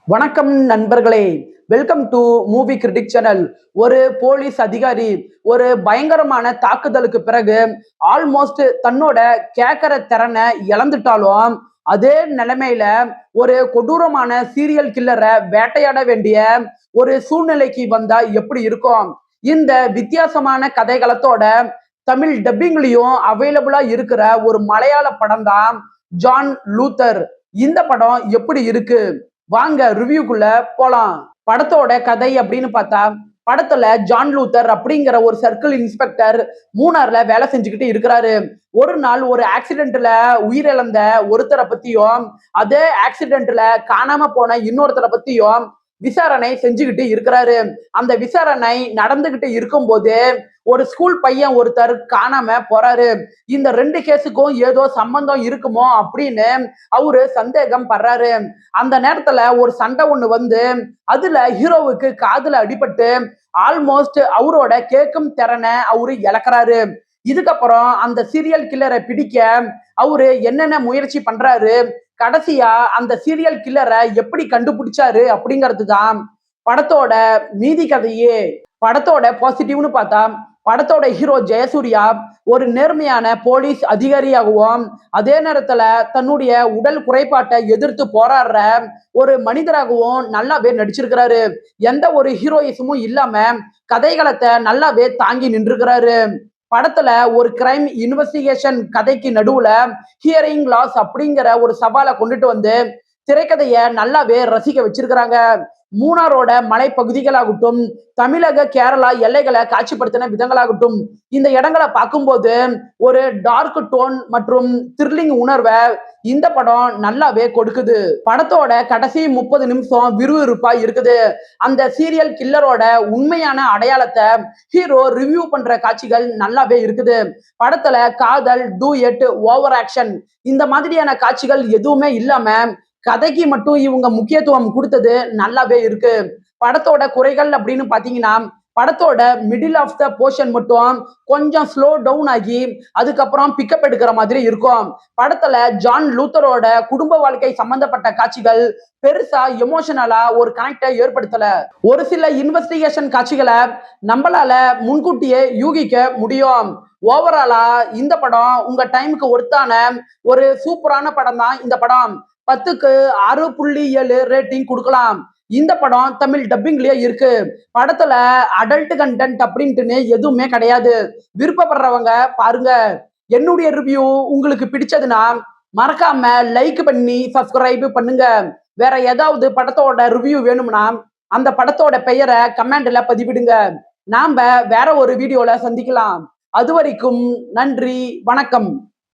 வணக்கம் நண்பர்களே, welcome to movie critic channel. ஒரு போலீஸ் அதிகாரி ஒரு பயங்கரமான தாக்குதலுக்கு பிறகு ஆல்மோஸ்ட் தன்னோட கேட்கிற திறனை இழந்துட்டாலும் அதே நிலைமையில ஒரு கொடூரமான சீரியல் கில்லரை வேட்டையாட வேண்டிய ஒரு சூழ்நிலைக்கு வந்தா எப்படி இருக்கும்? இந்த வித்தியாசமான கதைகளத்தோட தமிழ் டப்பிங்லயும் அவைலபிளா இருக்கிற ஒரு மலையாள படம் தான் ஜான் லூத்தர். இந்த படம் எப்படி இருக்கு? வாங்க ரிவ்யூக்குள்ள போலாம். படத்தோட கதை அப்படின்னு பார்த்தா, படத்துல ஜான் லூத்தர் அப்படிங்கிற ஒரு சர்க்கிள் இன்ஸ்பெக்டர் மூணார்ல வேலை செஞ்சுக்கிட்டு இருக்கிறாரு. ஒரு நாள் ஒரு ஆக்சிடென்ட்ல உயிரிழந்த ஒருத்தரை பத்தியும் அதே ஆக்சிடென்ட்ல காணாம போன இன்னொருத்தரை பத்தியும் விசாரணை செஞ்சுக்கிட்டு இருக்கிறாரு. அந்த விசாரணை நடந்துகிட்டு இருக்கும் போது ஒரு ஸ்கூல் பையன் ஒருத்தர் காணாம போறாரு. இந்த ரெண்டு கேஸுக்கும் ஏதோ சம்பந்தம் இருக்குமோ அப்படின்னு அவரு சந்தேகம் படுறாரு. அந்த நேரத்துல ஒரு சண்டை ஒண்ணு வந்து அதுல ஹீரோவுக்கு காதுல அடிபட்டு ஆல்மோஸ்ட் அவரோட கேட்கும் திறனை அவரு இழக்கிறாரு. இதுக்கப்புறம் அந்த சீரியல் கில்லரை பிடிக்க அவரு என்னென்ன முயற்சி பண்றாரு, கடைசியா அந்த சீரியல் கில்லரை எப்படி கண்டுபிடிச்சாரு அப்படிங்கிறது தான் படத்தோட மீதி கதையே. படத்தோட பாசிட்டிவ்னு பார்த்தா, படத்தோட ஹீரோ ஜெயசூர்யா ஒரு நேர்மையான போலீஸ் அதிகாரியாகவும் அதே நேரத்துல தன்னுடைய உடல் குறைபாட்டை எதிர்த்து போராடுற ஒரு மனிதராகவும் நல்லாவே நடிச்சிருக்கிறாரு. எந்த ஒரு ஹீரோயிசமும் இல்லாம கதைகளத்தை நல்லாவே தாங்கி நின்றுக்கிறாரு. படத்துல ஒரு கிரைம் இன்வெஸ்டிகேஷன் கதைக்கு நடுவுல ஹியரிங் லாஸ் அப்படிங்கிற ஒரு சவாலை கொண்டுட்டு வந்து திரைக்கதையை நல்லாவே ரசிக்க வச்சிருக்கிறாங்க. மூணாரோட மலைப்பகுதிகளாகட்டும், தமிழக கேரளா எல்லைகளை காட்சிப்படுத்தின விதங்களாகட்டும், இந்த இடங்களை பார்க்கும்போது ஒரு டார்க் டோன் மற்றும் த்ரில்லிங் உணர்வை இந்த படம் நல்லாவே கொடுக்குது. படத்தோட கடைசி 30 நிமிஷம் விறுவிறுப்பா இருக்குது. அந்த சீரியல் கில்லரோட உண்மையான அடையாளத்தை ஹீரோ ரிவ்யூ பண்ற காட்சிகள் நல்லாவே இருக்குது. படத்துல காதல், டூயட், ஓவர் ஆக்ஷன் இந்த மாதிரியான காட்சிகள் எதுவுமே இல்லாம கதைக்கு மட்டும் இவங்க முக்கியத்துவம் கொடுத்தது நல்லாவே இருக்கு. படத்தோட குறைகள் அப்படின்னு பாத்தீங்கன்னா, படத்தோட மிடில் ஆஃப் த போர்ஷன் மட்டும் கொஞ்சம் ஸ்லோ டவுன் ஆகி அதுக்கப்புறம் பிக்கப் எடுக்கிற மாதிரி இருக்கும். படத்துல ஜான் லூத்தரோட குடும்ப வாழ்க்கை சம்பந்தப்பட்ட காட்சிகள் பெருசா எமோஷனலா ஒரு கனெக்டை ஏற்படுத்தல. ஒரு சில இன்வெஸ்டிகேஷன் காட்சிகளை நம்மளால முன்கூட்டியே யூகிக்க முடியும். ஓவராலா இந்த படம் உங்க டைமுக்கு ஒர்த்தான ஒரு சூப்பரான படம் தான். இந்த படம் 10க்கு 6.7 ரேட்டிங் கொடுக்கலாம். இந்த படம் தமிழ் டப்பிங்லயே இருக்கு. படத்துல அடல்ட் கண்டென்ட் அப்படின்ட்டுன்னு எதுவுமே கிடையாது. விருப்பப்படுறவங்க பாருங்க. என்னுடைய ரிவ்யூ உங்களுக்கு பிடிச்சதுன்னா மறக்காம லைக் பண்ணி சப்ஸ்கிரைப் பண்ணுங்க. வேற ஏதாவது படத்தோட ரிவ்யூ வேணும்னா அந்த படத்தோட பெயரை கமெண்ட்ல பதிவிடுங்க. நாம வேற ஒரு வீடியோல சந்திக்கலாம். அது வரைக்கும் நன்றி, வணக்கம்.